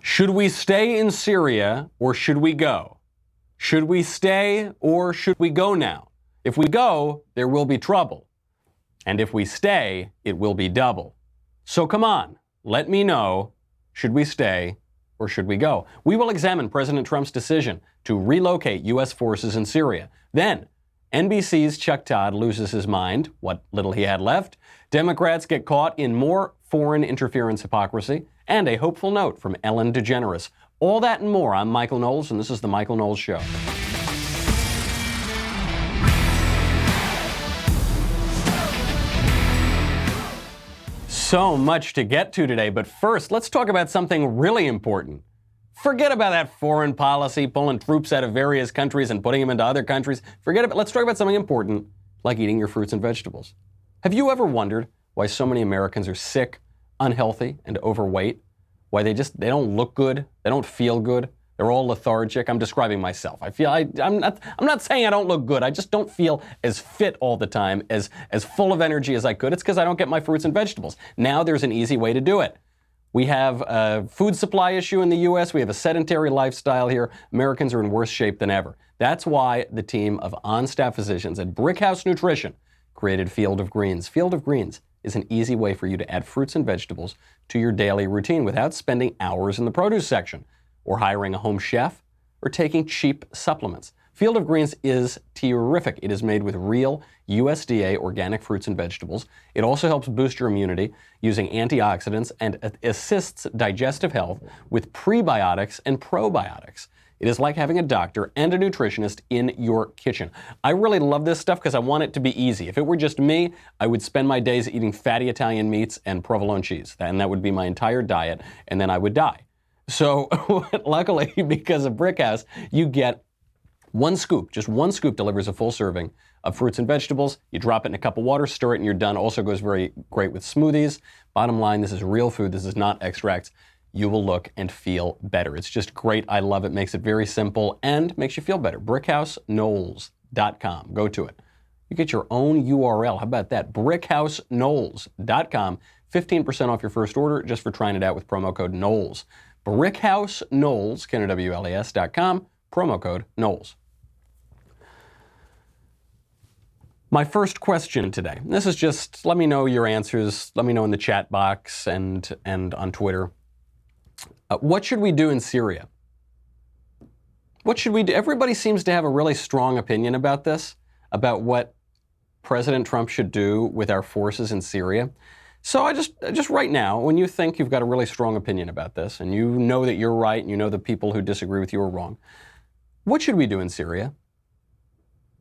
Should we stay in Syria or should we go? Should we stay or should we go now? If we go, there will be trouble. And if we stay, it will be double. So come on, let me know, should we stay or should we go? We will examine President Trump's decision to relocate U.S. forces in Syria. Then, NBC's Chuck Todd loses his mind, what little he had left. Democrats get caught in more foreign interference hypocrisy, and a hopeful note from Ellen Degeneres. All that and more. I'm Michael Knowles, and this is The Michael Knowles Show. So much to get to today, but first, let's talk about something really important. Forget about that foreign policy, pulling troops out of various countries and putting them into other countries. Let's talk about something important, like eating your fruits and vegetables. Have you ever wondered why so many Americans are sick, unhealthy, and overweight? Why they don't look good, they don't feel good, they're all lethargic? I'm describing myself. I'm not saying I don't look good, I just don't feel as fit all the time, as full of energy as I could. It's because I don't get my fruits and vegetables. Now there's an easy way to do it. We have a food supply issue in the U.S. We have a sedentary lifestyle here. Americans are in worse shape than ever. That's why the team of on-staff physicians at Brickhouse Nutrition created Field of Greens. Field of Greens is an easy way for you to add fruits and vegetables to your daily routine without spending hours in the produce section, or hiring a home chef, or taking cheap supplements. Field of Greens is terrific. It is made with real USDA organic fruits and vegetables. It also helps boost your immunity using antioxidants and assists digestive health with prebiotics and probiotics. It is like having a doctor and a nutritionist in your kitchen. I really love this stuff because I want it to be easy. If it were just me, I would spend my days eating fatty Italian meats and provolone cheese, and that would be my entire diet, and then I would die. So luckily, because of Brickhouse, you get one scoop. Just one scoop delivers a full serving of fruits and vegetables. You drop it in a cup of water, stir it, and you're done. Also goes very great with smoothies. Bottom line, this is real food. This is not extracts. You will look and feel better. It's just great. I love it. Makes it very simple and makes you feel better. BrickhouseKnowles.com. Go to it. You get your own URL. How about that? BrickhouseKnowles.com. 15% off your first order just for trying it out with promo code Knowles. BrickhouseKnowles, KNWLES.com, promo code Knowles. My first question today, this is just, let me know your answers, let me know in the chat box and on Twitter. What should we do in Syria? What should we do? Everybody seems to have a really strong opinion about this, about what President Trump should do with our forces in Syria. So I just right now, when you think you've got a really strong opinion about this, and you know that you're right, and you know the people who disagree with you are wrong, what should we do in Syria?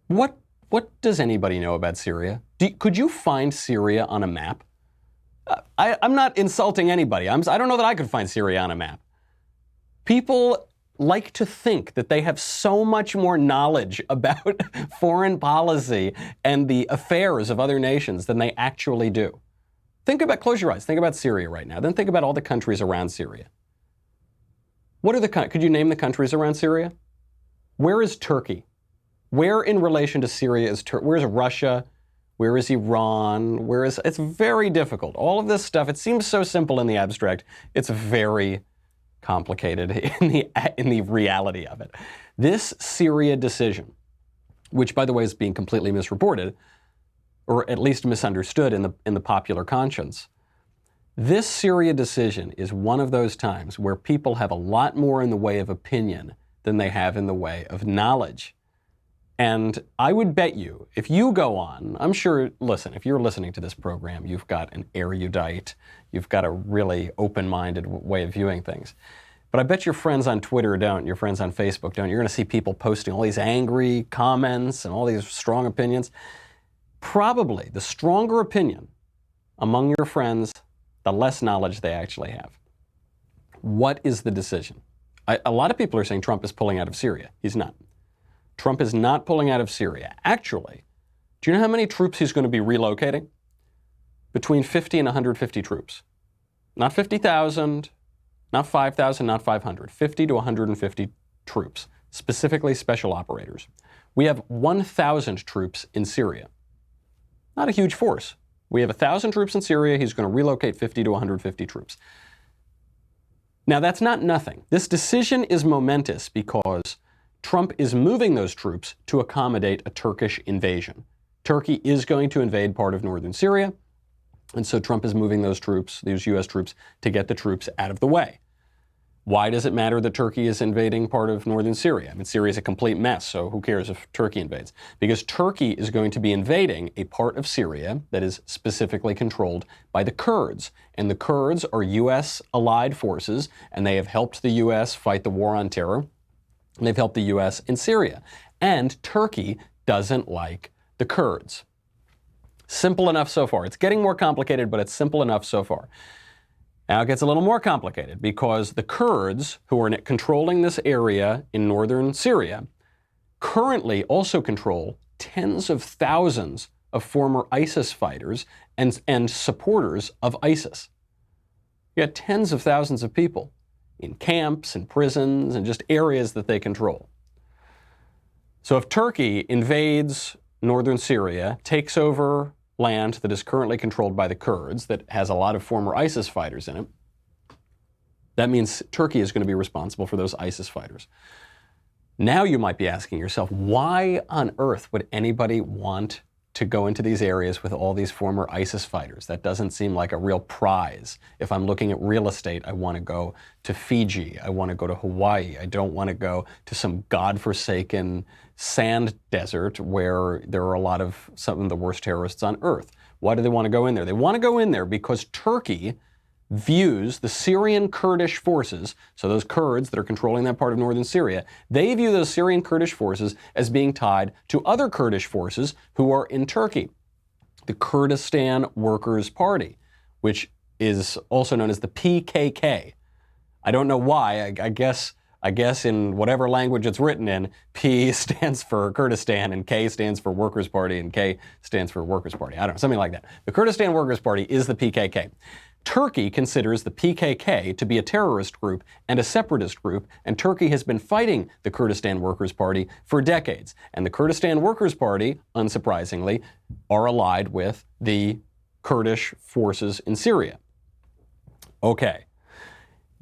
What does anybody know about Syria? Could you find Syria on a map? I'm not insulting anybody. I don't know that I could find Syria on a map. People like to think that they have so much more knowledge about foreign policy and the affairs of other nations than they actually do. Close your eyes, think about Syria right now, then think about all the countries around Syria. Could you name the countries around Syria? Where is Turkey? Where in relation to Syria is Turkey? Where is Russia? Where is Iran? It's very difficult. All of this stuff, it seems so simple in the abstract. It's very complicated in the reality of it. This Syria decision, which by the way is being completely misreported, or at least misunderstood in the popular conscience, this Syria decision is one of those times where people have a lot more in the way of opinion than they have in the way of knowledge. And I would bet you, if you go on, I'm sure, listen, if you're listening to this program, you've got an erudite, you've got a really open-minded way of viewing things. But I bet your friends on Twitter don't, your friends on Facebook don't. You're going to see people posting all these angry comments and all these strong opinions. Probably the stronger opinion among your friends, the less knowledge they actually have. What is the decision? A lot of people are saying Trump is pulling out of Syria. He's not. Trump is not pulling out of Syria. Actually, do you know how many troops he's going to be relocating? Between 50 and 150 troops. Not 50,000, not 5,000, not 500. 50 to 150 troops, specifically special operators. We have 1,000 troops in Syria. Not a huge force. We have 1,000 troops in Syria. He's going to relocate 50 to 150 troops. Now, that's not nothing. This decision is momentous because Trump is moving those troops to accommodate a Turkish invasion. Turkey is going to invade part of northern Syria, and so Trump is moving those troops, these U.S. troops, to get the troops out of the way. Why does it matter that Turkey is invading part of northern Syria? I mean, Syria is a complete mess, so who cares if Turkey invades? Because Turkey is going to be invading a part of Syria that is specifically controlled by the Kurds. And the Kurds are U.S. allied forces, and they have helped the U.S. fight the war on terror. And they've helped the U.S. in Syria. And Turkey doesn't like the Kurds. Simple enough so far. It's getting more complicated, but it's simple enough so far. Now it gets a little more complicated because the Kurds, who are controlling this area in northern Syria, currently also control tens of thousands of former ISIS fighters and supporters of ISIS. You got tens of thousands of people in camps and prisons and just areas that they control. So if Turkey invades northern Syria, takes over land that is currently controlled by the Kurds, that has a lot of former ISIS fighters in it, that means Turkey is going to be responsible for those ISIS fighters. Now you might be asking yourself, why on earth would anybody want to go into these areas with all these former ISIS fighters? That doesn't seem like a real prize. If I'm looking at real estate, I want to go to Fiji. I want to go to Hawaii. I don't want to go to some godforsaken sand desert where there are a lot of some of the worst terrorists on earth. Why do they want to go in there? They want to go in there because Turkey views the Syrian Kurdish forces, so those Kurds that are controlling that part of northern Syria, they view those Syrian Kurdish forces as being tied to other Kurdish forces who are in Turkey. The Kurdistan Workers' Party, which is also known as the PKK. I don't know why. I guess in whatever language it's written in, P stands for Kurdistan and K stands for Workers' Party and K stands for Workers' Party. I don't know, something like that. The Kurdistan Workers' Party is the PKK. Turkey considers the PKK to be a terrorist group and a separatist group, and Turkey has been fighting the Kurdistan Workers' Party for decades. And the Kurdistan Workers' Party, unsurprisingly, are allied with the Kurdish forces in Syria. Okay.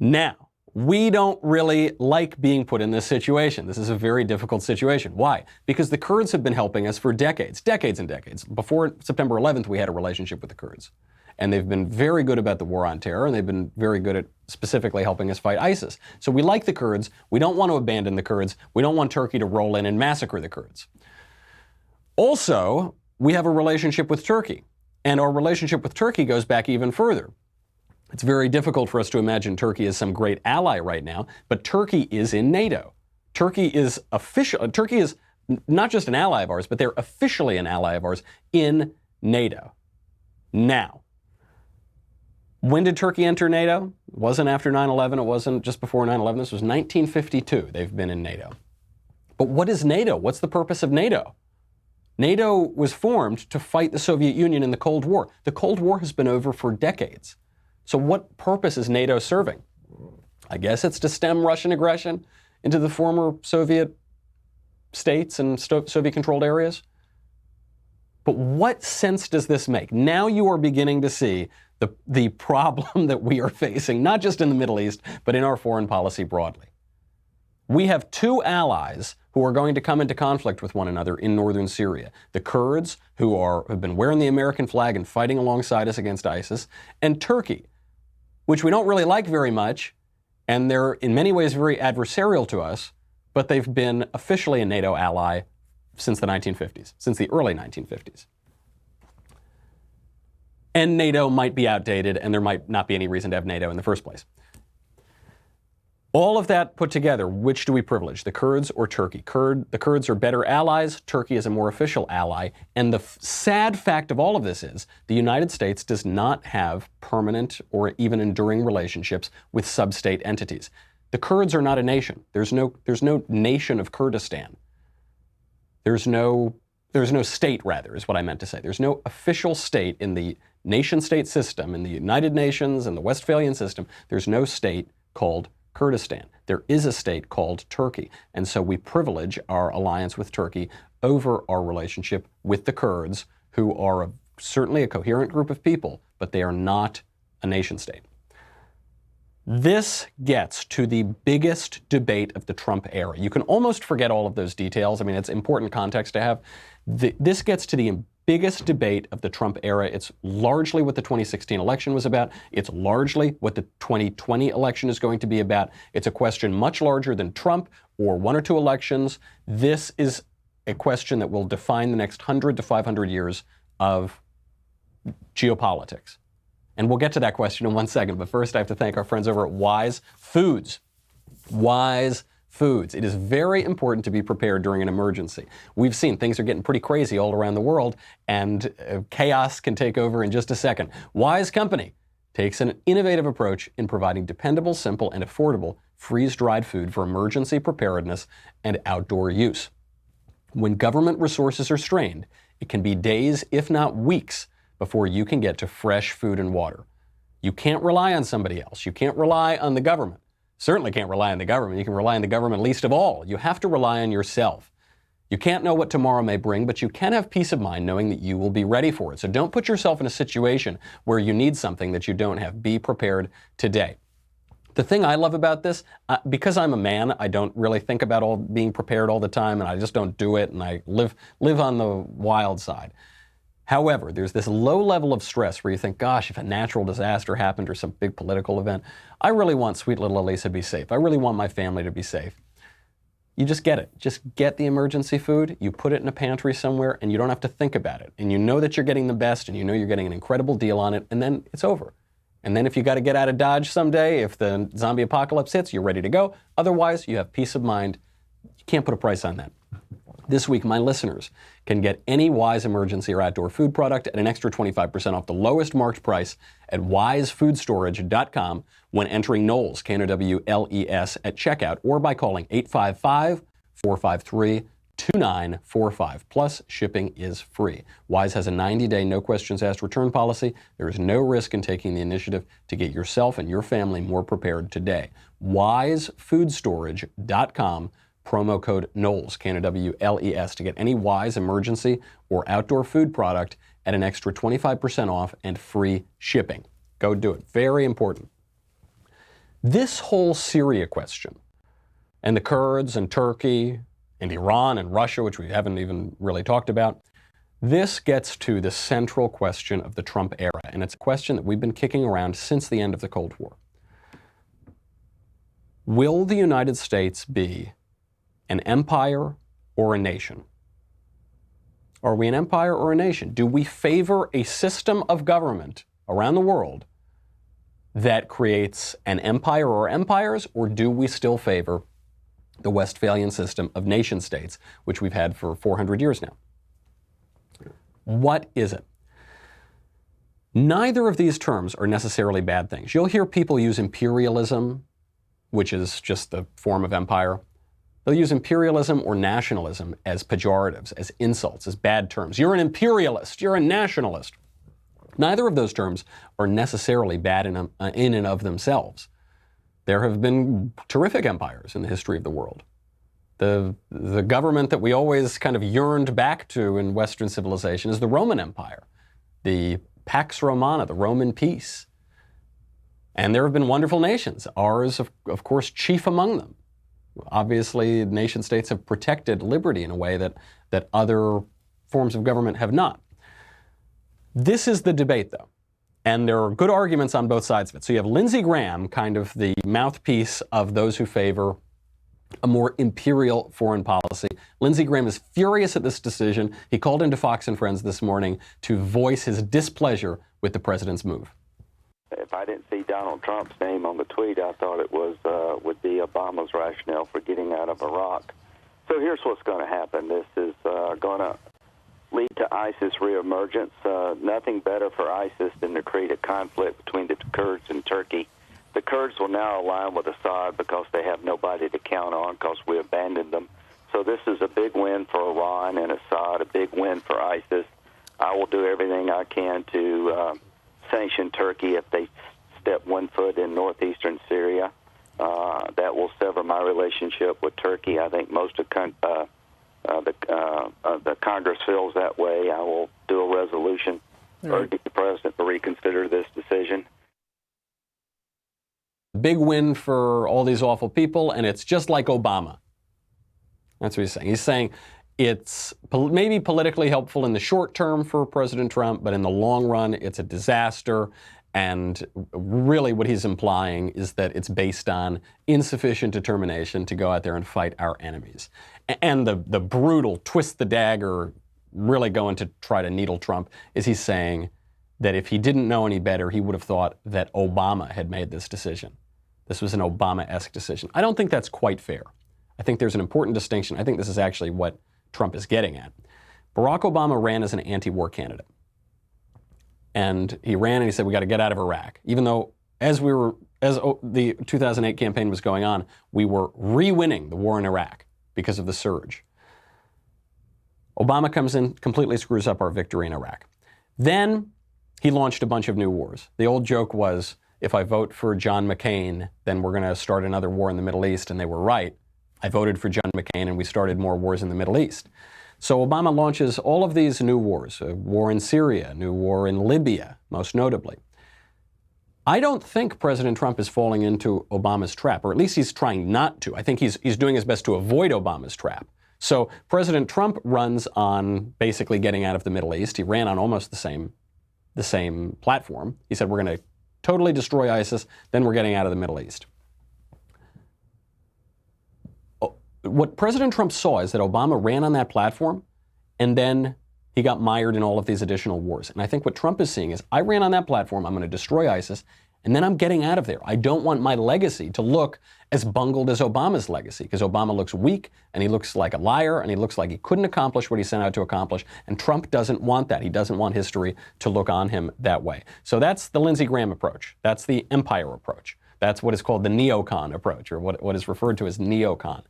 Now, we don't really like being put in this situation. This is a very difficult situation. Why? Because the Kurds have been helping us for decades and decades. Before September 11th, we had a relationship with the Kurds. And they've been very good about the war on terror, and they've been very good at specifically helping us fight ISIS. So we like the Kurds. We don't want to abandon the Kurds. We don't want Turkey to roll in and massacre the Kurds. Also, we have a relationship with Turkey. And our relationship with Turkey goes back even further. It's very difficult for us to imagine Turkey as some great ally right now, but Turkey is in NATO. Turkey is not just an ally of ours, but they're officially an ally of ours in NATO. Now, when did Turkey enter NATO? It wasn't after 9/11. It wasn't just before 9/11. This was 1952. They've been in NATO. But what is NATO? What's the purpose of NATO? NATO was formed to fight the Soviet Union in the Cold War. The Cold War has been over for decades. So what purpose is NATO serving? I guess it's to stem Russian aggression into the former Soviet states and Soviet-controlled areas. But what sense does this make? Now you are beginning to see the problem that we are facing, not just in the Middle East, but in our foreign policy broadly. We have two allies who are going to come into conflict with one another in northern Syria. The Kurds, who have been wearing the American flag and fighting alongside us against ISIS, and Turkey, which we don't really like very much, and they're in many ways very adversarial to us, but they've been officially a NATO ally since the 1950s, since the early 1950s. And NATO might be outdated, and there might not be any reason to have NATO in the first place. All of that put together, which do we privilege, the Kurds or Turkey? The Kurds are better allies. Turkey is a more official ally. And the sad fact of all of this is the United States does not have permanent or even enduring relationships with sub-state entities. The Kurds are not a nation. There's no nation of Kurdistan. There's no state, rather, is what I meant to say. There's no official state in the nation-state system, in the United Nations and the Westphalian system. There's no state called Kurdistan. There is a state called Turkey. And so we privilege our alliance with Turkey over our relationship with the Kurds, who are certainly a coherent group of people, but they are not a nation state. This gets to the biggest debate of the Trump era. You can almost forget all of those details. I mean, it's important context to have. This gets to the biggest debate of the Trump era. It's largely what the 2016 election was about. It's largely what the 2020 election is going to be about. It's a question much larger than Trump or one or two elections. This is a question that will define the next 100 to 500 years of geopolitics. And we'll get to that question in 1 second. But first, I have to thank our friends over at Wise Foods. Wise Foods. It is very important to be prepared during an emergency. We've seen things are getting pretty crazy all around the world, and chaos can take over in just a second. Wise Company takes an innovative approach in providing dependable, simple, and affordable freeze-dried food for emergency preparedness and outdoor use. When government resources are strained, it can be days, if not weeks, before you can get to fresh food and water. You can't rely on somebody else. You can't rely on the government. Certainly can't rely on the government. You can rely on the government least of all. You have to rely on yourself. You can't know what tomorrow may bring, but you can have peace of mind knowing that you will be ready for it. So don't put yourself in a situation where you need something that you don't have. Be prepared today. The thing I love about this, because I'm a man, I don't really think about being prepared all the time, and I just don't do it, and I live on the wild side. However, there's this low level of stress where you think, gosh, if a natural disaster happened or some big political event, I really want sweet little Elisa to be safe. I really want my family to be safe. You just get it. Just get the emergency food, you put it in a pantry somewhere, and you don't have to think about it. And you know that you're getting the best, and you know you're getting an incredible deal on it, and then it's over. And then if you got to get out of Dodge someday, if the zombie apocalypse hits, you're ready to go. Otherwise, you have peace of mind. You can't put a price on that. This week, my listeners can get any Wise emergency or outdoor food product at an extra 25% off the lowest marked price at wisefoodstorage.com when entering Knowles, Knowles, at checkout, or by calling 855-453-2945. Plus, shipping is free. Wise has a 90-day no-questions-asked return policy. There is no risk in taking the initiative to get yourself and your family more prepared today. wisefoodstorage.com. Promo code Knowles, Knowles, to get any Wise emergency or outdoor food product at an extra 25% off and free shipping. Go do it. Very important. This whole Syria question, and the Kurds and Turkey and Iran and Russia, which we haven't even really talked about, this gets to the central question of the Trump era, and it's a question that we've been kicking around since the end of the Cold War. Will the United States be an empire or a nation? Are we an empire or a nation? Do we favor a system of government around the world that creates an empire or empires, or do we still favor the Westphalian system of nation states, which we've had for 400 years now? What is it? Neither of these terms are necessarily bad things. You'll hear people use imperialism, which is just the form of empire. They'll use imperialism or nationalism as pejoratives, as insults, as bad terms. You're an imperialist. You're a nationalist. Neither of those terms are necessarily bad in and of themselves. There have been terrific empires in the history of the world. The government that we always kind of yearned back to in Western civilization is the Roman Empire, the Pax Romana, the Roman peace. And there have been wonderful nations, ours, of course, chief among them. Obviously, nation states have protected liberty in a way that other forms of government have not. This is the debate, though, and there are good arguments on both sides of it. So you have Lindsey Graham, kind of the mouthpiece of those who favor a more imperial foreign policy. Lindsey Graham is furious at this decision. He called into Fox and Friends this morning to voice his displeasure with the president's move. If I didn't see Donald Trump's name on the tweet, I thought it would be Obama's rationale for getting out of Iraq. So here's what's going to happen. This is going to lead to ISIS reemergence. Nothing better for ISIS than to create a conflict between the Kurds and Turkey. The Kurds will now align with Assad because they have nobody to count on because we abandoned them. So this is a big win for Iran and Assad, a big win for ISIS. I will do everything I can to sanction Turkey if they step one foot in northeastern Syria. That will sever my relationship with Turkey. I think most of the Congress feels that way. I will do a resolution urging the president to reconsider this decision. big win for all these awful people, and it's just like Obama. That's what he's saying. He's saying it's maybe politically helpful in the short term for President Trump, but in the long run, it's a disaster. And really what he's implying is that it's based on insufficient determination to go out there and fight our enemies. And the brutal twist the dagger, really going to try to needle Trump, is he's saying that if he didn't know any better, he would have thought that Obama had made this decision. This was an Obama-esque decision. I don't think that's quite fair. I think there's an important distinction. I think this is actually what Trump is getting at. Barack Obama ran as an anti-war candidate. And he ran and he said, we got to get out of Iraq. Even though as the 2008 campaign was going on, we were re-winning the war in Iraq because of the surge. Obama comes in, completely screws up our victory in Iraq. Then he launched a bunch of new wars. The old joke was, if I vote for John McCain, then we're going to start another war in the Middle East. And they were right. I voted for John McCain and we started more wars in the Middle East. So Obama launches all of these new wars, a war in Syria, a new war in Libya, most notably. I don't think President Trump is falling into Obama's trap, or at least he's trying not to. I think he's doing his best to avoid Obama's trap. So President Trump runs on basically getting out of the Middle East. He ran on almost the same platform. He said, we're going to totally destroy ISIS, then we're getting out of the Middle East. What President Trump saw is that Obama ran on that platform, and then he got mired in all of these additional wars. And I think what Trump is seeing is, I ran on that platform, I'm going to destroy ISIS, and then I'm getting out of there. I don't want my legacy to look as bungled as Obama's legacy, because Obama looks weak, and he looks like a liar, and he looks like he couldn't accomplish what he set out to accomplish, and Trump doesn't want that. He doesn't want history to look on him that way. So that's the Lindsey Graham approach. That's the empire approach. That's what is called the neocon approach, or what is referred to as neocon.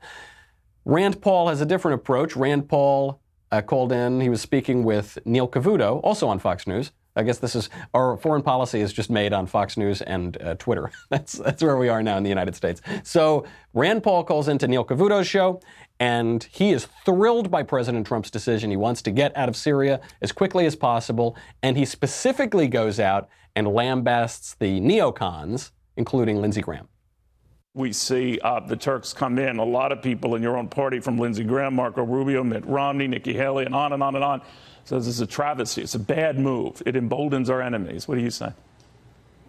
Rand Paul has a different approach. Rand Paul called in, he was speaking with Neil Cavuto, also on Fox News. I guess this is, our foreign policy is just made on Fox News and Twitter. That's where we are now in the United States. So Rand Paul calls into Neil Cavuto's show, and he is thrilled by President Trump's decision. He wants to get out of Syria as quickly as possible, and he specifically goes out and lambasts the neocons, including Lindsey Graham. We see the Turks come in, a lot of people in your own party, from Lindsey Graham, Marco Rubio, Mitt Romney, Nikki Haley, and on and on and on. So this is a travesty. It's a bad move. It emboldens our enemies. What do you say?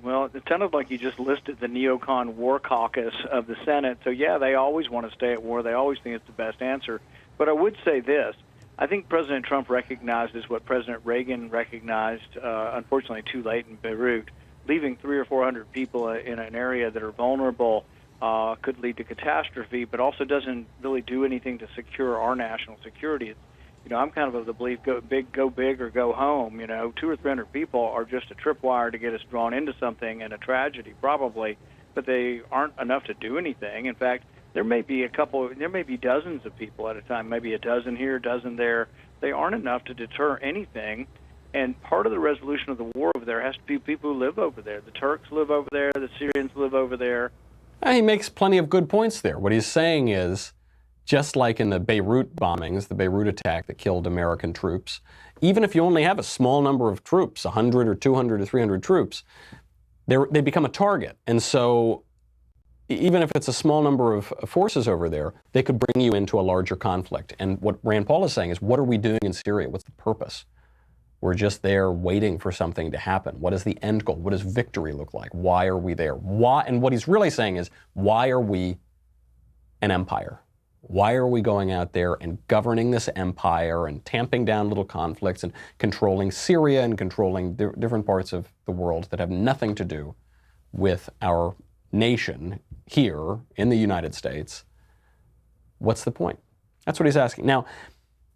Well, it sounded like you just listed the neocon war caucus of the Senate. So, yeah, they always want to stay at war. They always think it's the best answer. But I would say this. I think President Trump recognizes what President Reagan recognized, unfortunately too late in Beirut. Leaving 300 or 400 people in an area that are vulnerable could lead to catastrophe, but also doesn't really do anything to secure our national security. I'm kind of the belief, go big or go home. 200 or 300 people are just a tripwire to get us drawn into something and a tragedy, probably, but they aren't enough to do anything. In fact, there may be dozens of people at a time, maybe a dozen here, a dozen there. They aren't enough to deter anything. And part of the resolution of the war over there has to be people who live over there. The Turks live over there. The Syrians live over there. He makes plenty of good points there. What he's saying is, just like in the Beirut bombings, the Beirut attack that killed American troops, even if you only have a small number of troops, 100 or 200 or 300 troops, they become a target. And so even if it's a small number of forces over there, they could bring you into a larger conflict. And what Rand Paul is saying is, what are we doing in Syria? What's the purpose? We're just there waiting for something to happen. What is the end goal? What does victory look like? Why are we there? Why? And what he's really saying is, why are we an empire? Why are we going out there and governing this empire and tamping down little conflicts and controlling Syria and controlling different parts of the world that have nothing to do with our nation here in the United States? What's the point? That's what he's asking. Now,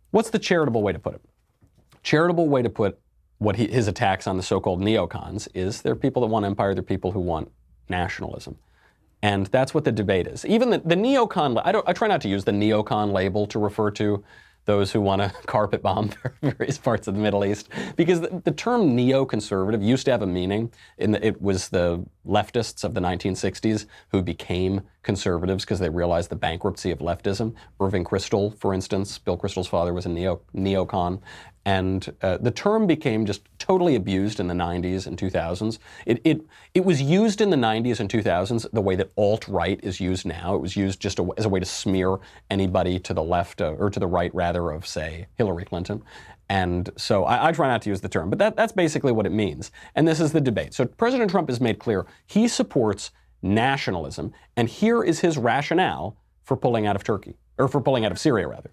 what's the charitable way to put it? Charitable way to put what his attacks on the so-called neocons is, they're people that want empire, they're people who want nationalism. And that's what the debate is. Even the neocon, I try not to use the neocon label to refer to those who want to carpet bomb various parts of the Middle East, because the term neoconservative used to have a meaning. It was the leftists of the 1960s who became conservatives because they realized the bankruptcy of leftism. Irving Kristol, for instance, Bill Kristol's father was a neocon. And the term became just totally abused in the 90s and 2000s. It was used in the 90s and 2000s the way that alt-right is used now. It was used just as a way to smear anybody to the left, or to the right, rather, of, say, Hillary Clinton. And so I try not to use the term, but that's basically what it means. And this is the debate. So President Trump has made clear he supports nationalism, and here is his rationale for pulling out of Turkey, or for pulling out of Syria, rather.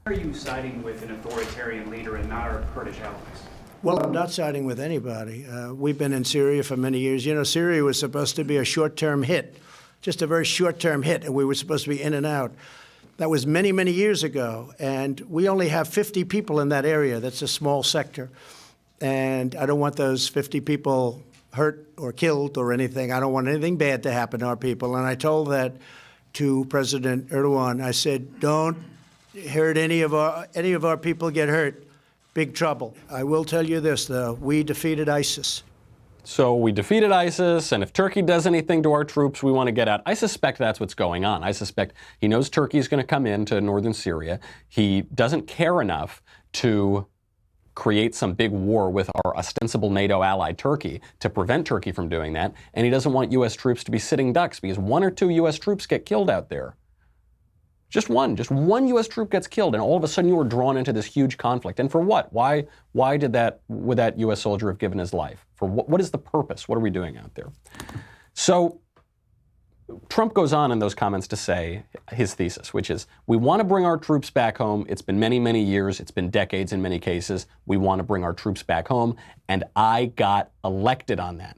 Are you siding with an authoritarian leader and not our Kurdish allies? Well, I'm not siding with anybody. We've been in Syria for many years. You know, Syria was supposed to be a short-term hit, just a very short-term hit, and we were supposed to be in and out. That was many, many years ago, and we only have 50 people in that area. That's a small sector, and I don't want those 50 people hurt or killed or anything. I don't want anything bad to happen to our people, and I told that to President Erdogan. I said, don't hurt any of our people get hurt. Big trouble. I will tell you this, though. We defeated ISIS. So we defeated ISIS, and if Turkey does anything to our troops, we want to get out. I suspect that's what's going on. I suspect he knows Turkey is going to come into northern Syria. He doesn't care enough to create some big war with our ostensible NATO ally Turkey to prevent Turkey from doing that, and he doesn't want U.S. troops to be sitting ducks because 1 or 2 U.S. troops get killed out there. Just one U.S. troop gets killed, and all of a sudden you are drawn into this huge conflict. And for what? Why would that U.S. soldier have given his life? For what is the purpose? What are we doing out there? So Trump goes on in those comments to say his thesis, which is, we want to bring our troops back home. It's been many, many years. It's been decades in many cases. We want to bring our troops back home, and I got elected on that.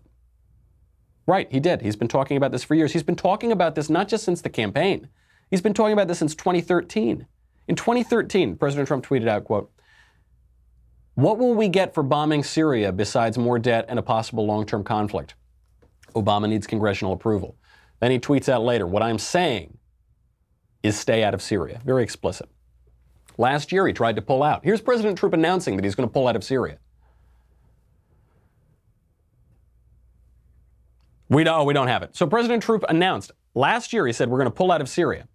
Right, he did. He's been talking about this for years. He's been talking about this not just since the campaign. He's been talking about this since 2013. In 2013, President Trump tweeted out, quote, "What will we get for bombing Syria besides more debt and a possible long-term conflict? Obama needs congressional approval." Then he tweets out later, "What I'm saying is stay out of Syria." Very explicit. Last year, he tried to pull out. Here's President Trump announcing that he's going to pull out of Syria. We don't have it. So President Trump announced last year, he said, we're going to pull out of Syria.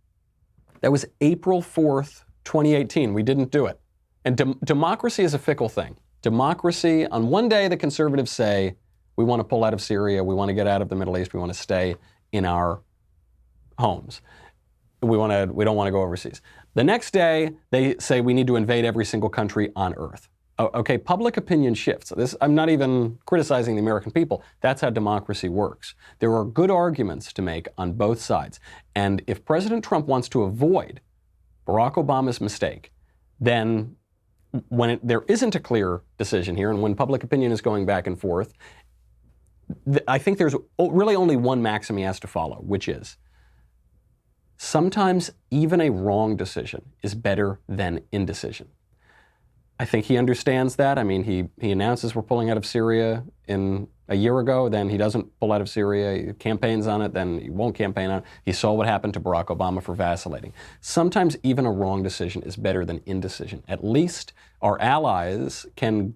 That was April 4th, 2018. We didn't do it. And democracy is a fickle thing. Democracy, on one day, the conservatives say, we want to pull out of Syria, we want to get out of the Middle East, we want to stay in our homes. We don't want to go overseas. The next day, they say we need to invade every single country on earth. Okay, public opinion shifts. I'm not even criticizing the American people. That's how democracy works. There are good arguments to make on both sides. And if President Trump wants to avoid Barack Obama's mistake, then when there isn't a clear decision here, and when public opinion is going back and forth, I think there's really only one maxim he has to follow, which is, sometimes even a wrong decision is better than indecision. I think he understands that. I mean, he announces we're pulling out of Syria a year ago, then he doesn't pull out of Syria, he campaigns on it, then he won't campaign on it. He saw what happened to Barack Obama for vacillating. Sometimes even a wrong decision is better than indecision. At least our allies can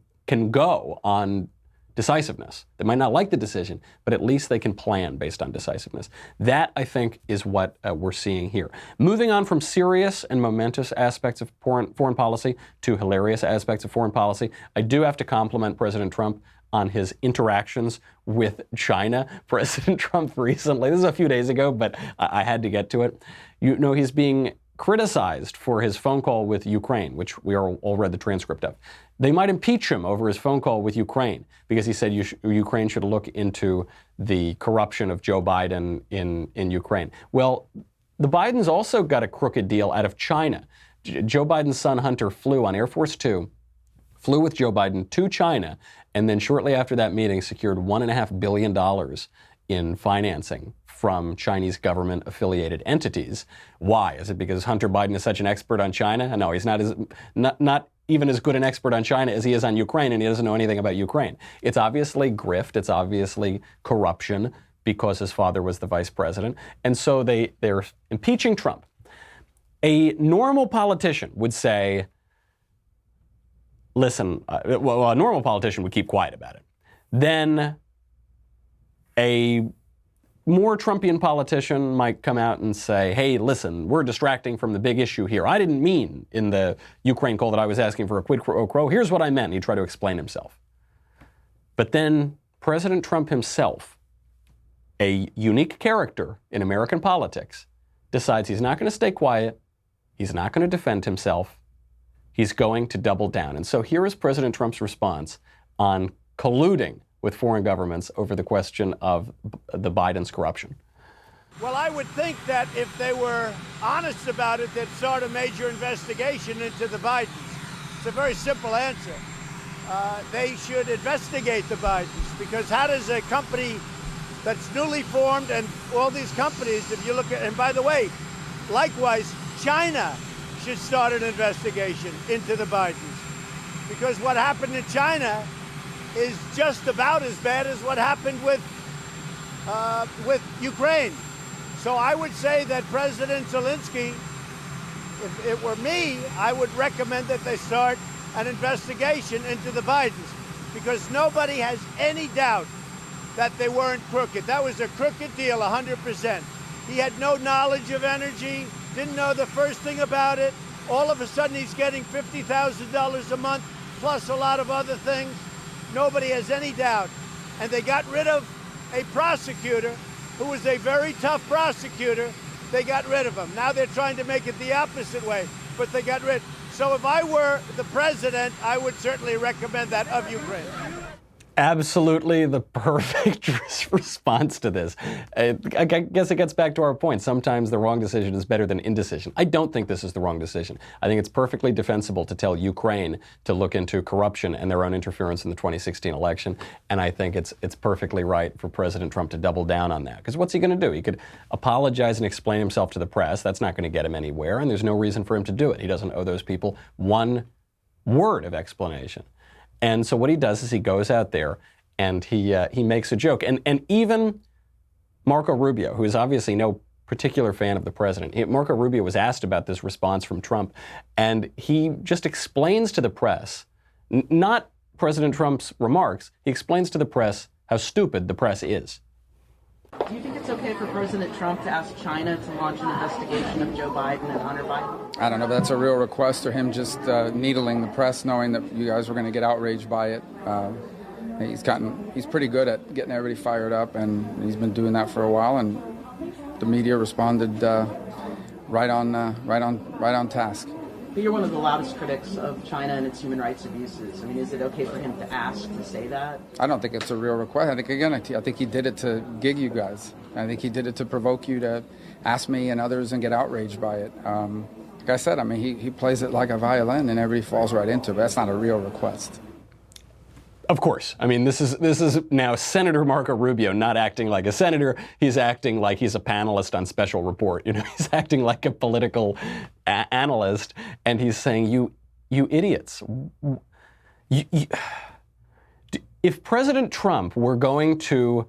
go on decisiveness. They might not like the decision, but at least they can plan based on decisiveness. That, I think, is what we're seeing here. Moving on from serious and momentous aspects of foreign policy to hilarious aspects of foreign policy, I do have to compliment President Trump on his interactions with China. President Trump recently, this is a few days ago, but I had to get to it. You know, he's being criticized for his phone call with Ukraine, which we all read the transcript of. They might impeach him over his phone call with Ukraine because he said Ukraine should look into the corruption of Joe Biden in Ukraine. Well, the Bidens also got a crooked deal out of China. Joe Biden's son Hunter flew on Air Force Two, flew with Joe Biden to China, and then shortly after that meeting secured $1.5 billion in financing from Chinese government-affiliated entities. Why? Is it because Hunter Biden is such an expert on China? No, he's not even as good an expert on China as he is on Ukraine, and he doesn't know anything about Ukraine. It's obviously grift. It's obviously corruption because his father was the vice president. And so they're impeaching Trump. A normal politician would say, listen, a normal politician would keep quiet about it. Then a more Trumpian politician might come out and say, hey, listen, we're distracting from the big issue here. I didn't mean in the Ukraine call that I was asking for a quid pro quo. Here's what I meant. And he'd try to explain himself. But then President Trump himself, a unique character in American politics, decides he's not going to stay quiet. He's not going to defend himself. He's going to double down. And so here is President Trump's response on colluding with foreign governments over the question of the Biden's corruption. Well, I would think that if they were honest about it, they'd start a major investigation into the Bidens. It's a very simple answer. They should investigate the Bidens, because how does a company that's newly formed, and all these companies, if you look at, and by the way, likewise, China should start an investigation into the Bidens, because what happened in China is just about as bad as what happened with Ukraine. So I would say that President Zelensky, if it were me, I would recommend that they start an investigation into the Bidens, because nobody has any doubt that they weren't crooked. That was a crooked deal, 100%. He had no knowledge of energy, didn't know the first thing about it. All of a sudden, he's getting $50,000 a month, plus a lot of other things. Nobody has any doubt. And they got rid of a prosecutor who was a very tough prosecutor. They got rid of him. Now they're trying to make it the opposite way, but they got rid. So if I were the president, I would certainly recommend that of Ukraine. Absolutely the perfect response to this. I guess it gets back to our point. Sometimes the wrong decision is better than indecision. I don't think this is the wrong decision. I think it's perfectly defensible to tell Ukraine to look into corruption and their own interference in the 2016 election. And I think it's perfectly right for President Trump to double down on that. Because what's he going to do? He could apologize and explain himself to the press. That's not going to get him anywhere. And there's no reason for him to do it. He doesn't owe those people one word of explanation. And so what he does is he goes out there and he makes a joke. And even Marco Rubio, who is obviously no particular fan of the president, Marco Rubio was asked about this response from Trump, and he just explains to the press, not President Trump's remarks, he explains to the press how stupid the press is. Do you think it's okay for President Trump to ask China to launch an investigation of Joe Biden and Hunter Biden? I don't know, but that's a real request, or him just needling the press, knowing that you guys were going to get outraged by it. He's pretty good at getting everybody fired up, and he's been doing that for a while, and the media responded right on task. But you're one of the loudest critics of China and its human rights abuses. I mean, is it okay for him to ask to say that? I don't think it's a real request. I think he did it to gig you guys. I think he did it to provoke you to ask me and others and get outraged by it. Like I said, I mean, he plays it like a violin and everybody falls right into it, but that's not a real request. Of course. I mean, this is now Senator Marco Rubio not acting like a senator. He's acting like he's a panelist on Special Report. You know, he's acting like a political analyst, and he's saying, "You idiots! If President Trump were going to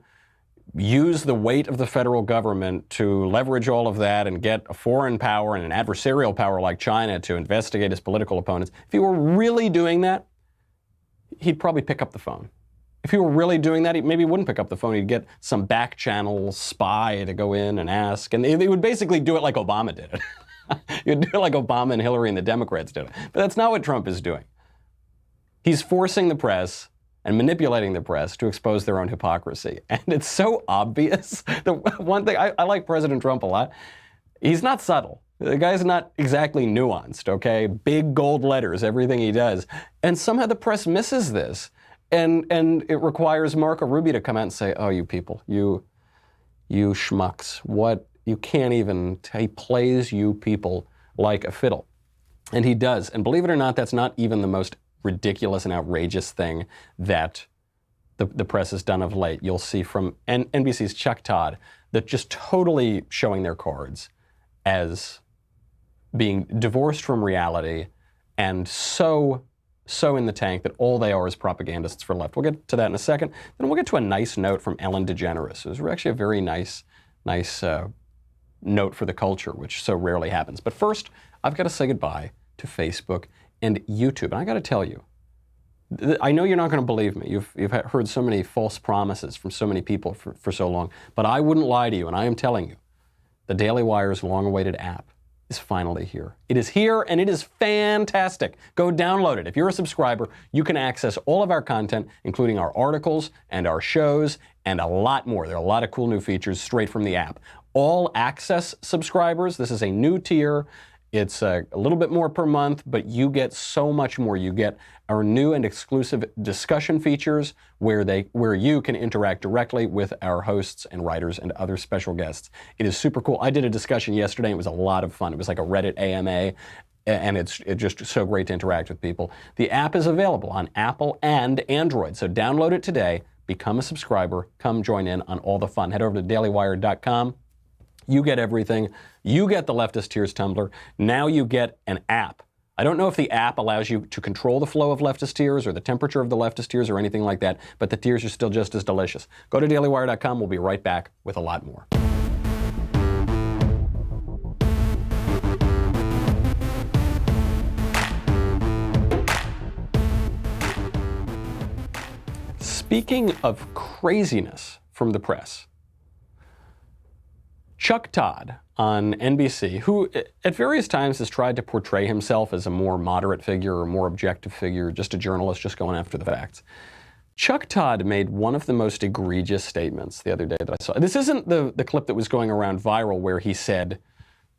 use the weight of the federal government to leverage all of that and get a foreign power and an adversarial power like China to investigate his political opponents, if he were really doing that, he'd probably pick up the phone. If he were really doing that, he maybe wouldn't pick up the phone. He'd get some back channel spy to go in and ask. And they would basically do it like Obama did it. You'd do it like Obama and Hillary and the Democrats did it. But that's not what Trump is doing. He's forcing the press and manipulating the press to expose their own hypocrisy. And it's so obvious. The one thing, I like President Trump a lot. He's not subtle. The guy's not exactly nuanced, okay? Big gold letters, everything he does. And somehow the press misses this. And it requires Marco Rubio to come out and say, oh, you people, you schmucks, what, you can't even, he plays you people like a fiddle. And he does. And believe it or not, that's not even the most ridiculous and outrageous thing that the press has done of late. You'll see from NBC's Chuck Todd that just totally showing their cards as being divorced from reality and so in the tank that all they are is propagandists for left. We'll get to that in a second. Then we'll get to a nice note from Ellen Degeneres. It was actually a very nice note for the culture, which so rarely happens. But first, I've got to say goodbye to Facebook and YouTube. And I got to tell you, I know you're not going to believe me. You've heard so many false promises from so many people for so long, but I wouldn't lie to you, and I am telling you, the Daily Wire's long-awaited app is finally here. It is here, and it is fantastic. Go download it. If you're a subscriber, you can access all of our content, including our articles and our shows, and a lot more. There are a lot of cool new features straight from the app. All access subscribers, this is a new tier. It's a little bit more per month, but you get so much more. You get our new and exclusive discussion features where you can interact directly with our hosts and writers and other special guests. It is super cool. I did a discussion yesterday. It was a lot of fun. It was like a Reddit AMA, and it's just so great to interact with people. The app is available on Apple and Android, so download it today, become a subscriber, come join in on all the fun. Head over to dailywire.com. You get everything. You get the Leftist Tears Tumbler. Now you get an app. I don't know if the app allows you to control the flow of leftist tears or the temperature of the leftist tears or anything like that, but the tears are still just as delicious. Go to dailywire.com. We'll be right back with a lot more. Speaking of craziness from the press, Chuck Todd on NBC, who at various times has tried to portray himself as a more moderate figure or more objective figure, just a journalist, just going after the facts. Chuck Todd made one of the most egregious statements the other day that I saw. This isn't the clip that was going around viral where he said,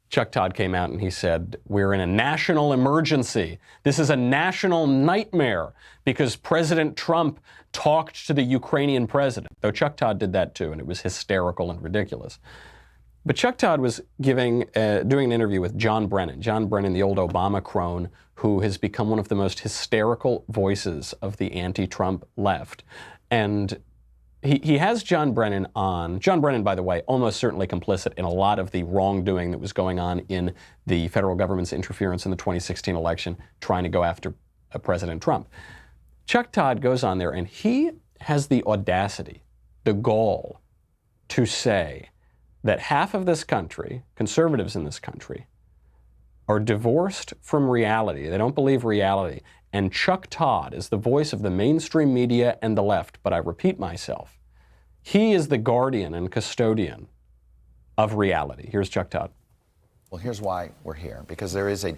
Chuck Todd came out and he said, we're in a national emergency. This is a national nightmare because President Trump talked to the Ukrainian president, though Chuck Todd did that too, and it was hysterical and ridiculous. But Chuck Todd was doing an interview with John Brennan. John Brennan, the old Obama crone, who has become one of the most hysterical voices of the anti-Trump left. And he has John Brennan on. John Brennan, by the way, almost certainly complicit in a lot of the wrongdoing that was going on in the federal government's interference in the 2016 election, trying to go after President Trump. Chuck Todd goes on there and he has the audacity, the gall, to say that half of this country, conservatives in this country, are divorced from reality. They don't believe reality. And Chuck Todd is the voice of the mainstream media and the left. But I repeat myself, he is the guardian and custodian of reality. Here's Chuck Todd. Well, here's why we're here. Because there is a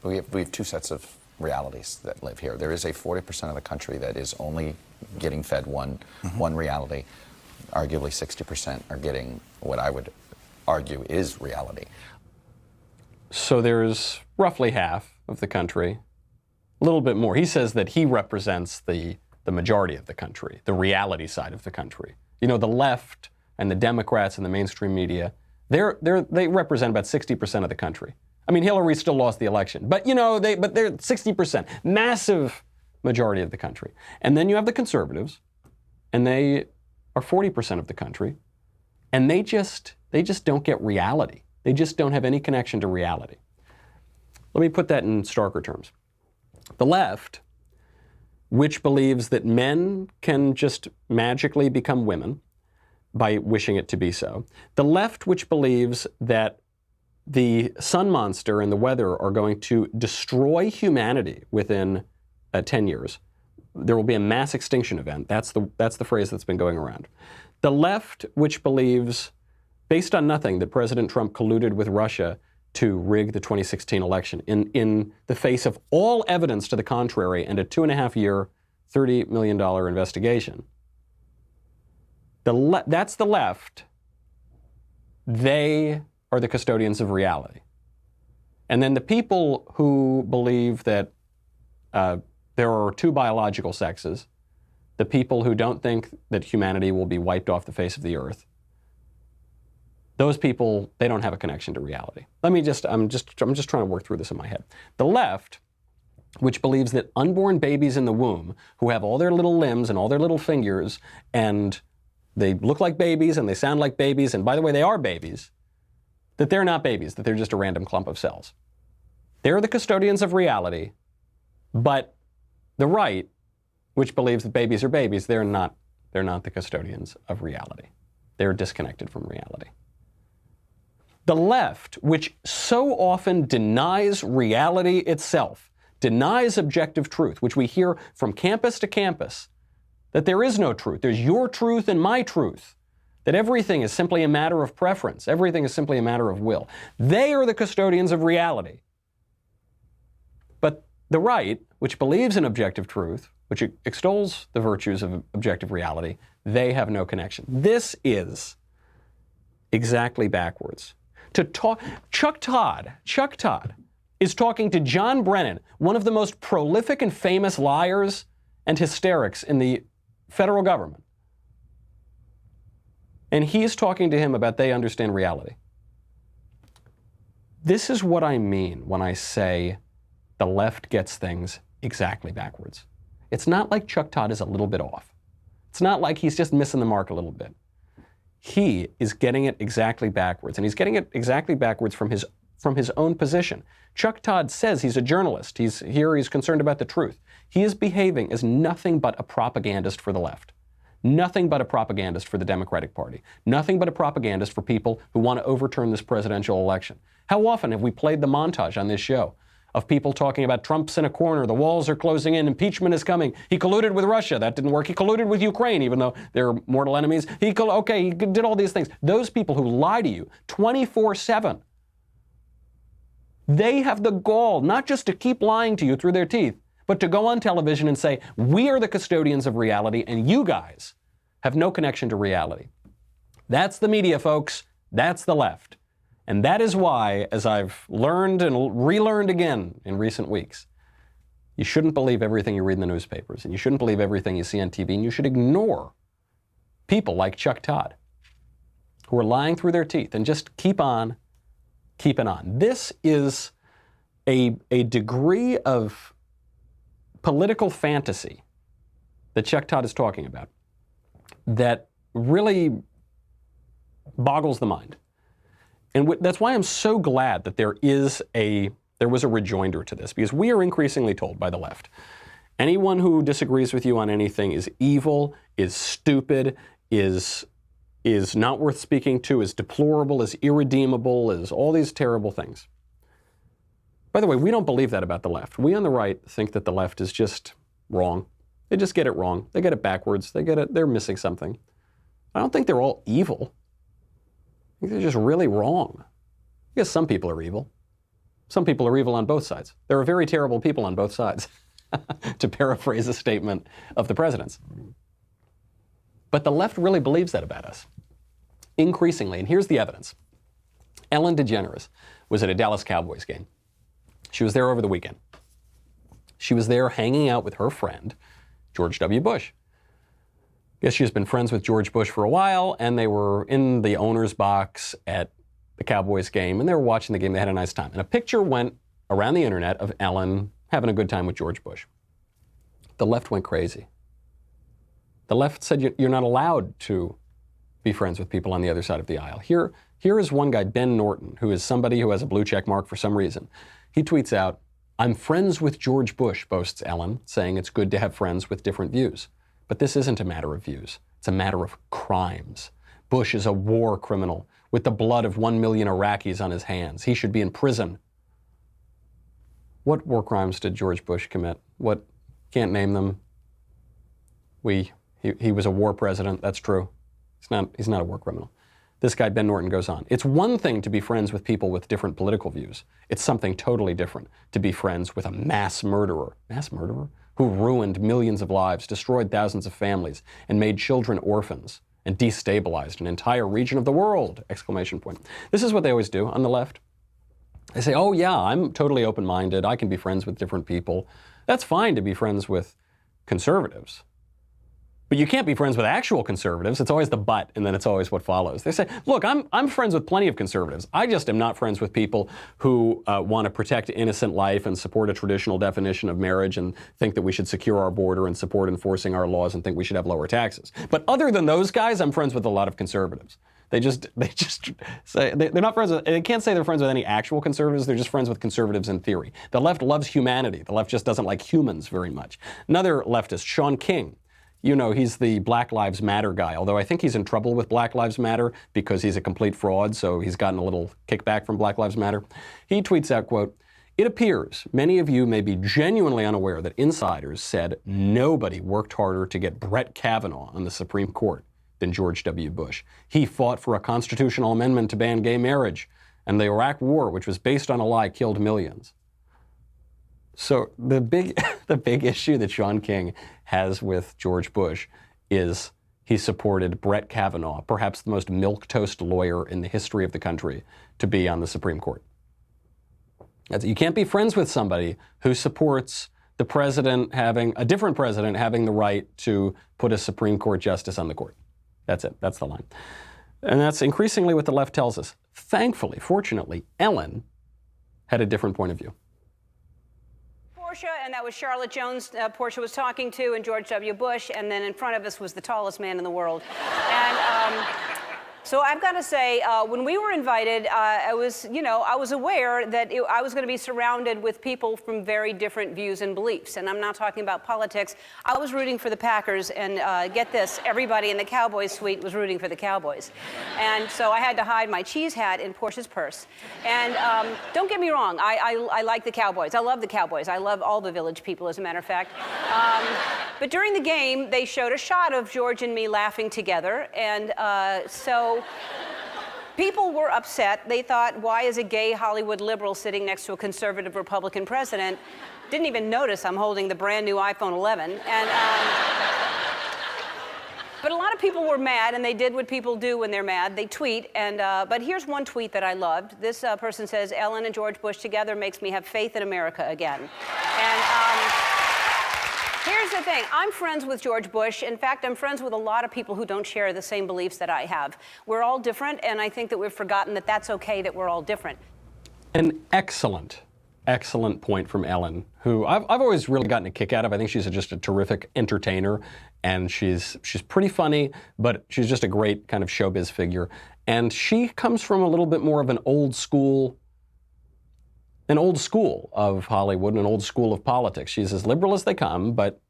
we have two sets of realities that live here. There is a 40% of the country that is only getting fed one reality. Arguably 60% are getting what I would argue is reality. So there's roughly half of the country, a little bit more. He says that he represents the majority of the country, the reality side of the country. You know, the left and the Democrats and the mainstream media, they represent about 60% of the country. I mean, Hillary still lost the election, but they're 60%, massive majority of the country. And then you have the conservatives, and they are 40% of the country, and they just don't get reality. They just don't have any connection to reality. Let me put that in starker terms. The left, which believes that men can just magically become women by wishing it to be so. The left, which believes that the sun monster and the weather are going to destroy humanity within 10 years. There will be a mass extinction event. That's the phrase that's been going around. The left, which believes, based on nothing, that President Trump colluded with Russia to rig the 2016 election in the face of all evidence to the contrary and a 2.5-year, $30 million investigation. That's the left. They are the custodians of reality. And then the people who believe that there are two biological sexes, the people who don't think that humanity will be wiped off the face of the earth, those people, they don't have a connection to reality. I'm just trying to work through this in my head. The left, which believes that unborn babies in the womb, who have all their little limbs and all their little fingers, and they look like babies and they sound like babies, and by the way, they are babies, that they're not babies, that they're just a random clump of cells. They're the custodians of reality, but the right, which believes that babies are babies, they're not the custodians of reality. They're disconnected from reality. The left, which so often denies reality itself, denies objective truth, which we hear from campus to campus, that there is no truth. There's your truth and my truth. That everything is simply a matter of preference. Everything is simply a matter of will. They are the custodians of reality. But the right, which believes in objective truth, which extols the virtues of objective reality, they have no connection. This is exactly backwards. Chuck Todd is talking to John Brennan, one of the most prolific and famous liars and hysterics in the federal government. And he's talking to him about they understand reality. This is what I mean when I say the left gets things exactly backwards. It's not like Chuck Todd is a little bit off. It's not like he's just missing the mark a little bit. He is getting it exactly backwards, and he's getting it exactly backwards from his own position. Chuck Todd says he's a journalist. He's concerned about the truth. He is behaving as nothing but a propagandist for the left. Nothing but a propagandist for the Democratic Party. Nothing but a propagandist for people who want to overturn this presidential election. How often have we played the montage on this show of people talking about Trump's in a corner, the walls are closing in, impeachment is coming, he colluded with Russia, that didn't work, he colluded with Ukraine, even though they're mortal enemies, he did all these things. Those people who lie to you 24/7, they have the gall not just to keep lying to you through their teeth, but to go on television and say, we are the custodians of reality and you guys have no connection to reality. That's the media, folks. That's the left. And that is why, as I've learned and relearned again in recent weeks, you shouldn't believe everything you read in the newspapers, and you shouldn't believe everything you see on TV, and you should ignore people like Chuck Todd, who are lying through their teeth, and just keep on keeping on. This is a degree of political fantasy that Chuck Todd is talking about that really boggles the mind. And that's why I'm so glad that there was a rejoinder to this, because we are increasingly told by the left, anyone who disagrees with you on anything is evil, is stupid, is not worth speaking to, is deplorable, is irredeemable, is all these terrible things. By the way, we don't believe that about the left. We on the right think that the left is just wrong. They just get it wrong. They get it backwards. They're missing something. I don't think they're all evil. I think they're just really wrong. I guess some people are evil. Some people are evil on both sides. There are very terrible people on both sides, to paraphrase a statement of the president's. But the left really believes that about us, increasingly. And here's the evidence. Ellen Degeneres was at a Dallas Cowboys game. She was there over the weekend. She was there hanging out with her friend, George W. Bush. I guess she's been friends with George Bush for a while, and they were in the owner's box at the Cowboys game, and they were watching the game. They had a nice time. And a picture went around the internet of Ellen having a good time with George Bush. The left went crazy. The left said you're not allowed to be friends with people on the other side of the aisle. Here is one guy, Ben Norton, who is somebody who has a blue check mark for some reason. He tweets out, "I'm friends with George Bush," boasts Ellen, saying it's good to have friends with different views. But this isn't a matter of views. It's a matter of crimes. Bush is a war criminal with the blood of 1 million Iraqis on his hands. He should be in prison. What war crimes did George Bush commit? What? Can't name them. He was a war president. That's true. He's not a war criminal. This guy, Ben Norton, goes on. It's one thing to be friends with people with different political views. It's something totally different to be friends with a mass murderer. Mass murderer? Who ruined millions of lives, destroyed thousands of families, and made children orphans, and destabilized an entire region of the world! Exclamation point. This is what they always do on the left. They say, oh yeah, I'm totally open-minded. I can be friends with different people. That's fine to be friends with conservatives. But you can't be friends with actual conservatives. It's always the but, and then it's always what follows. They say, look, I'm friends with plenty of conservatives. I just am not friends with people who want to protect innocent life and support a traditional definition of marriage and think that we should secure our border and support enforcing our laws and think we should have lower taxes. But other than those guys, I'm friends with a lot of conservatives. They just say they're not friends with, they can't say they're friends with any actual conservatives. They're just friends with conservatives in theory. The left loves humanity. The left just doesn't like humans very much. Another leftist, Sean King. You know, he's the Black Lives Matter guy, although I think he's in trouble with Black Lives Matter because he's a complete fraud, so he's gotten a little kickback from Black Lives Matter. He tweets out, quote, It appears many of you may be genuinely unaware that insiders said nobody worked harder to get Brett Kavanaugh on the Supreme Court than George W. Bush. He fought for a constitutional amendment to ban gay marriage, and the Iraq War, which was based on a lie, killed millions. So the big issue that Sean King has with George Bush is he supported Brett Kavanaugh, perhaps the most milquetoast lawyer in the history of the country, to be on the Supreme Court. You can't be friends with somebody who supports the president having, a different president having the right to put a Supreme Court justice on the court. That's it. That's the line. And that's increasingly what the left tells us. Thankfully, fortunately, Ellen had a different point of view. Portia, and that was Charlotte Jones Portia was talking to, and George W. Bush, and then in front of us was the tallest man in the world. And so I've got to say, when we were invited, I was aware that I was going to be surrounded with people from very different views and beliefs. And I'm not talking about politics. I was rooting for the Packers, and get this, everybody in the Cowboys suite was rooting for the Cowboys. And so I had to hide my cheese hat in Portia's purse. And don't get me wrong, I like the Cowboys. I love the Cowboys. I love all the Village people, as a matter of fact. But during the game, they showed a shot of George and me laughing together. And so people were upset. They thought, why is a gay Hollywood liberal sitting next to a conservative Republican president? Didn't even notice I'm holding the brand new iPhone 11. And, but a lot of people were mad, and they did what people do when they're mad. They tweet, and but here's one tweet that I loved. This person says, Ellen and George Bush together makes me have faith in America again. And here's the thing. I'm friends with George Bush. In fact, I'm friends with a lot of people who don't share the same beliefs that I have. We're all different, and I think that we've forgotten that that's okay, that we're all different. An excellent point from Ellen, who I've always really gotten a kick out of. I think she's just a terrific entertainer, and she's pretty funny, but she's just a great kind of showbiz figure. And she comes from a little bit more of an old school of Hollywood and an old school of politics. She's as liberal as they come, but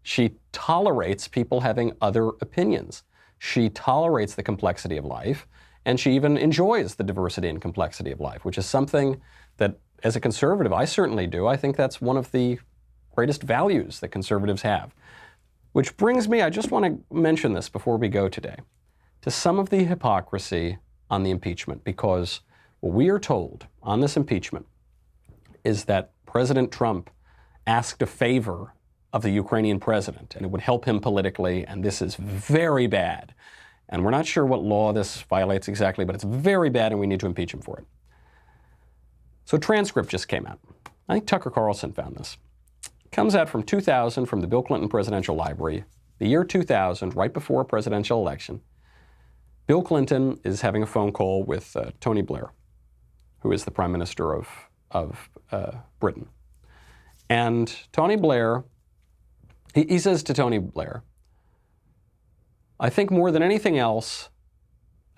she tolerates people having other opinions. She tolerates the complexity of life, and she even enjoys the diversity and complexity of life, which is something that, as a conservative, I certainly do. I think that's one of the greatest values that conservatives have. Which brings me, I just want to mention this before we go today, to some of the hypocrisy on the impeachment, because what we are told on this impeachment is that President Trump asked a favor of the Ukrainian president, and it would help him politically, and this is very bad. And we're not sure what law this violates exactly, but it's very bad, and we need to impeach him for it. So a transcript just came out. I think Tucker Carlson found this. It comes out from 2000 from the Bill Clinton Presidential Library. The year 2000, right before a presidential election, Bill Clinton is having a phone call with Tony Blair, who is the Prime Minister of Britain. And Tony Blair, he says to Tony Blair, I think more than anything else,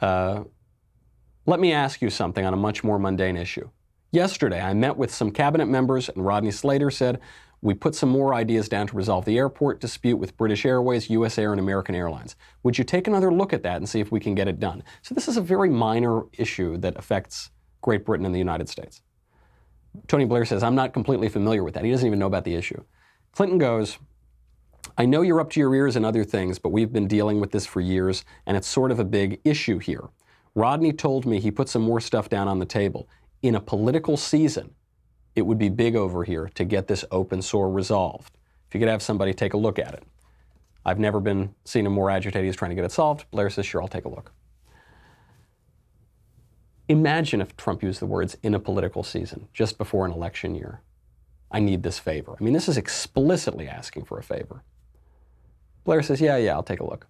let me ask you something on a much more mundane issue. Yesterday, I met with some cabinet members, and Rodney Slater said, we put some more ideas down to resolve the airport dispute with British Airways, US Air, and American Airlines. Would you take another look at that and see if we can get it done? So this is a very minor issue that affects Great Britain and the United States. Tony Blair says, I'm not completely familiar with that. He doesn't even know about the issue. Clinton goes, I know you're up to your ears in other things, but we've been dealing with this for years, and it's sort of a big issue here. Rodney told me he put some more stuff down on the table. In a political season, it would be big over here to get this open sore resolved. If you could have somebody take a look at it. I've never seen him more agitated. He's trying to get it solved. Blair says, sure, I'll take a look. Imagine if Trump used the words in a political season, just before an election year. I need this favor. I mean, this is explicitly asking for a favor. Blair says, yeah, I'll take a look.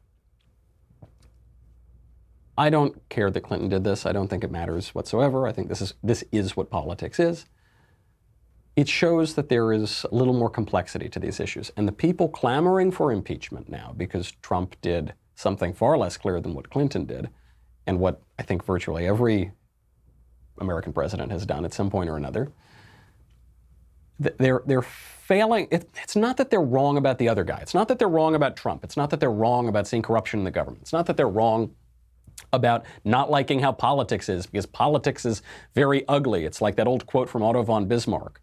I don't care that Clinton did this. I don't think it matters whatsoever. I think this is what politics is. It shows that there is a little more complexity to these issues. And the people clamoring for impeachment now, because Trump did something far less clear than what Clinton did, and what I think virtually every American president has done at some point or another, they're failing. It's not that they're wrong about the other guy. It's not that they're wrong about Trump. It's not that they're wrong about seeing corruption in the government. It's not that they're wrong about not liking how politics is, because politics is very ugly. It's like that old quote from Otto von Bismarck.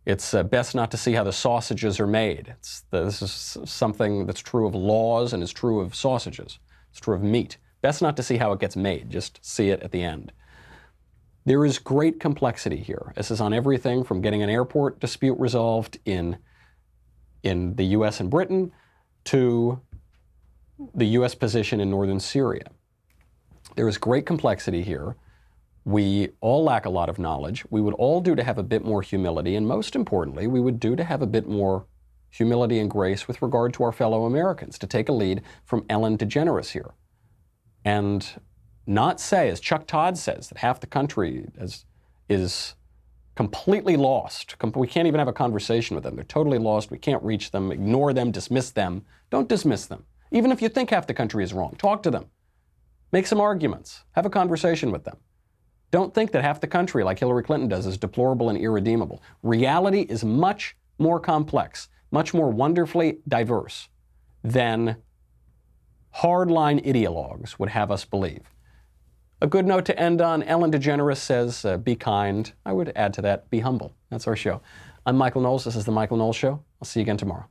It's best not to see how the sausages are made. This is something that's true of laws and is true of sausages. It's true of meat. Best not to see how it gets made, just see it at the end. There is great complexity here. This is on everything from getting an airport dispute resolved in the U.S. and Britain to the U.S. position in northern Syria. There is great complexity here. We all lack a lot of knowledge. We would all do to have a bit more humility, and most importantly, we would do to have a bit more humility and grace with regard to our fellow Americans, to take a lead from Ellen Degeneres here. And not say, as Chuck Todd says, that half the country is completely lost. We can't even have a conversation with them. They're totally lost. We can't reach them. Ignore them. Dismiss them. Don't dismiss them. Even if you think half the country is wrong, talk to them. Make some arguments. Have a conversation with them. Don't think that half the country, like Hillary Clinton does, is deplorable and irredeemable. Reality is much more complex, much more wonderfully diverse than hardline ideologues would have us believe. A good note to end on, Ellen Degeneres says, be kind. I would add to that, be humble. That's our show. I'm Michael Knowles. This is The Michael Knowles Show. I'll see you again tomorrow.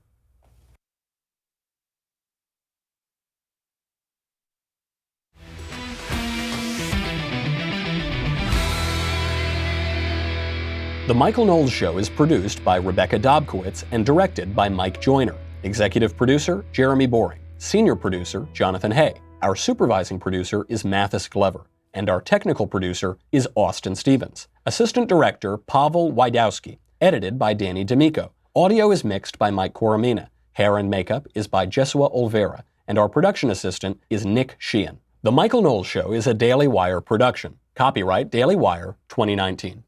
The Michael Knowles Show is produced by Rebecca Dobkowitz and directed by Mike Joyner. Executive producer, Jeremy Boring. Senior producer, Jonathan Hay. Our supervising producer is Mathis Glover. And our technical producer is Austin Stevens. Assistant director, Pavel Wydowski. Edited by Danny D'Amico. Audio is mixed by Mike Coromina. Hair and makeup is by Jesua Olvera. And our production assistant is Nick Sheehan. The Michael Knowles Show is a Daily Wire production. Copyright Daily Wire 2019.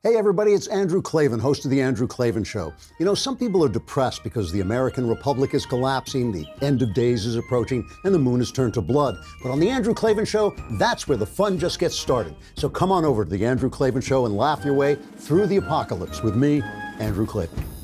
Hey everybody, it's Andrew Klavan, host of The Andrew Klavan Show. You know, some people are depressed because the American Republic is collapsing, the end of days is approaching, and the moon has turned to blood. But on The Andrew Klavan Show, that's where the fun just gets started. So come on over to The Andrew Klavan Show and laugh your way through the apocalypse with me, Andrew Klavan.